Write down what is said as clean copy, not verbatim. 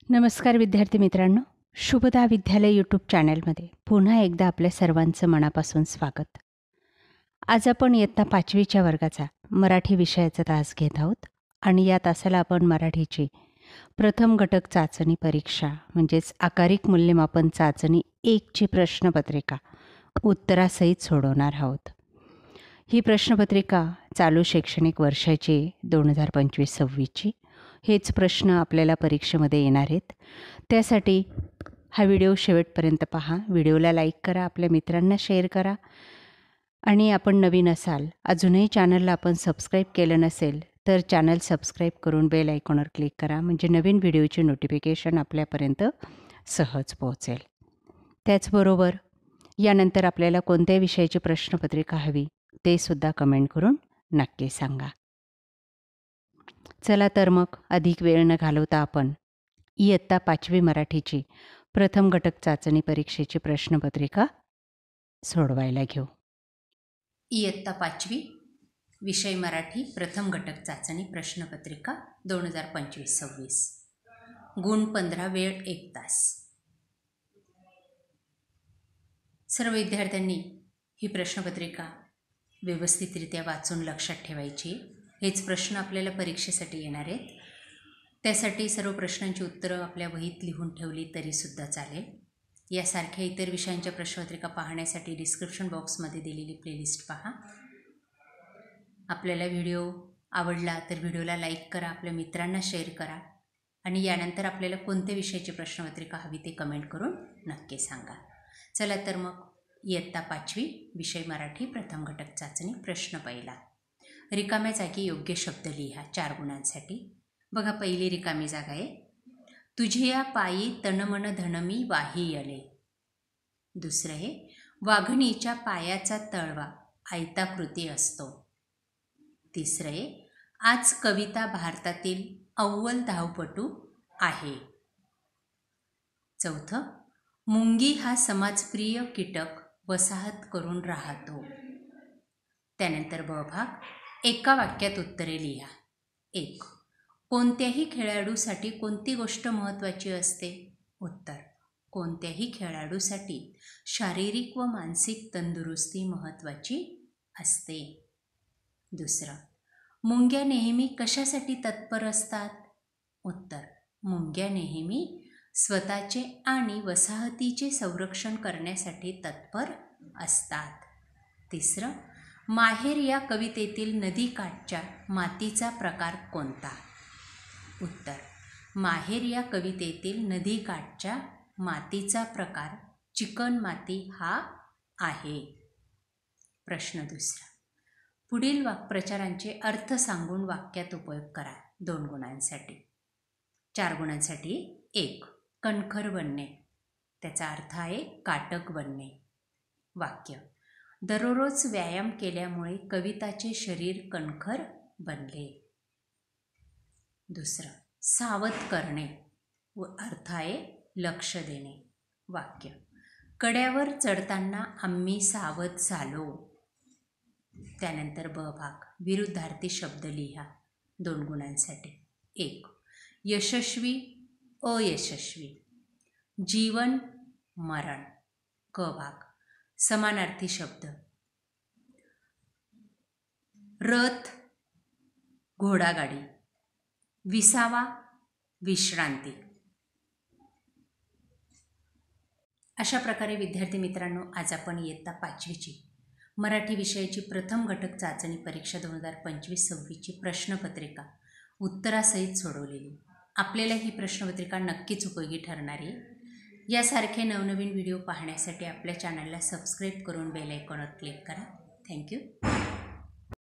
नमस्कार विद्यार्थी मित्रांनो, शुभदा विद्यालय यूट्यूब चॅनलमध्ये पुन्हा एकदा आपल्या सर्वांचं मनापासून स्वागत. आज आपण इयत्ता 5वीच्या वर्गाचा मराठी विषयाचा तास घेत आहोत आणि या तासाला आपण मराठीची प्रथम घटक चाचणी परीक्षा म्हणजेच आकारिक मूल्यमापन चाचणी 1ची प्रश्नपत्रिका उत्तरासहित सोडवणार आहोत. ही प्रश्नपत्रिका चालू शैक्षणिक वर्षाची 2025-26ची. हेच प्रश्न आपल्याला परीक्षेमध्ये येणार आहेत. त्यासाठी हा व्हिडिओ शेवटपर्यंत पहा. व्हिडिओला लाईक करा, आपल्या मित्रांना शेअर करा आणि आपण नवीन असाल, अजूनही चॅनलला आपण सबस्क्राईब केलं नसेल तर चॅनल सबस्क्राईब करून बेल आयकॉनवर क्लिक करा, म्हणजे नवीन व्हिडिओची नोटिफिकेशन आपल्यापर्यंत सहज पोहोचेल. त्याचबरोबर यानंतर आपल्याला कोणत्या विषयाची प्रश्नपत्रिका हवी ते सुद्धा कमेंट करून नक्की सांगा. चला तर मग अधिक वेळ न घालवता आपण इयत्ता 5वी मराठीची प्रथम घटक चाचणी परीक्षेची प्रश्नपत्रिका सोडवायला घेऊ. इयत्ता 5वी विषय मराठी प्रथम घटक चाचणी प्रश्नपत्रिका 2025-26. गुण 15, वेळ 1 तास. सर्व विद्यार्थ्यांनी ही प्रश्नपत्रिका व्यवस्थितरित्या वाचून लक्षात ठेवायची. हेच प्रश्न आपल्याला परीक्षेसाठी येणार आहेत. त्यासाठी सर्व प्रश्नांची उत्तरं आपल्या वहीत लिहून ठेवली तरीसुद्धा चालेल. यासारख्या इतर विषयांच्या प्रश्नपत्रिका पाहण्यासाठी डिस्क्रिप्शन बॉक्समध्ये दिलेली प्लेलिस्ट पहा. आपल्याला व्हिडिओ आवडला तर व्हिडिओला लाईक करा, आपल्या मित्रांना शेअर करा आणि यानंतर आपल्याला कोणत्या विषयाची प्रश्नपत्रिका हवी ते कमेंट करून नक्की सांगा. चला तर मग इयत्ता 5वी विषय मराठी प्रथम घटक चाचणी प्रश्न पहिला. रिकाम्या जागी योग्य शब्द लिहा 4 गुणांसाठी. बघा, पहिली रिकामी जागा आहे, तुझिया पायी तनमन धनमी वाही आले. दुसरं आहे, वाघणीच्या पायाचा तळवा आयताकृती असतो. तिसरं आहे, आज कविता भारतातील अव्वल धावपटू आहे. चौथं, मुंगी हा समाजप्रिय कीटक वसाहत करून राहतो. त्यानंतर ब भाग, एका वाक्यात उत्तरे लिहा. 1. कोणत्याही खेळाडूसाठी कोणती गोष्ट महत्त्वाची असते? उत्तर, कोणत्याही खेळाडूसाठी शारीरिक व मानसिक तंदुरुस्ती महत्त्वाची असते. दुसरं, मुंग्या नेहमी कशासाठी तत्पर असतात? उत्तर, मुंग्या नेहमी स्वतःचे आणि वसाहतीचे संरक्षण करण्यासाठी तत्पर असतात. तिसरं, माहेर या कवितेतील नदीकाठच्या मातीचा प्रकार कोणता? उत्तर, माहेर या कवितेतील नदीकाठच्या मातीचा प्रकार चिकण माती हा आहे. प्रश्न दुसरा, पुढील वाक्प्रचारांचे अर्थ सांगून वाक्यात उपयोग करा 2 गुणांसाठी. 4 गुणांसाठी 1. कणखर बनणे, त्याचा अर्थ आहे काटक बनणे. वाक्य, दररोज व्यायाम केल्यामुळे कविताचे शरीर कणखर बनले. दुसरं, सावध करणे व अर्थ आहे लक्ष देणे. वाक्य, कड्यावर चढताना आम्ही सावध झालो. त्यानंतर ब भाग, विरुद्धार्थी शब्द लिहा 2 गुणांसाठी. 1. यशस्वी, अयशस्वी, जीवन, मरण. क भाग, समानार्थी शब्द, रथ, घोडागाडी, विसावा, विश्रांती. अशा प्रकारे विद्यार्थी मित्रांनो, आज आपण इयत्ता 5वीची मराठी विषयाची प्रथम घटक चाचणी परीक्षा 2025-26ची प्रश्नपत्रिका उत्तरासहित सोडवलेली. आपल्याला ही प्रश्नपत्रिका नक्कीच उपयोगी ठरणार आहे. यासारखे नवनवीन व्हिडिओ पाहण्यासाठी आपल्या चॅनलला सबस्क्राईब करून बेल आयकॉनवर क्लिक करा. थँक्यू.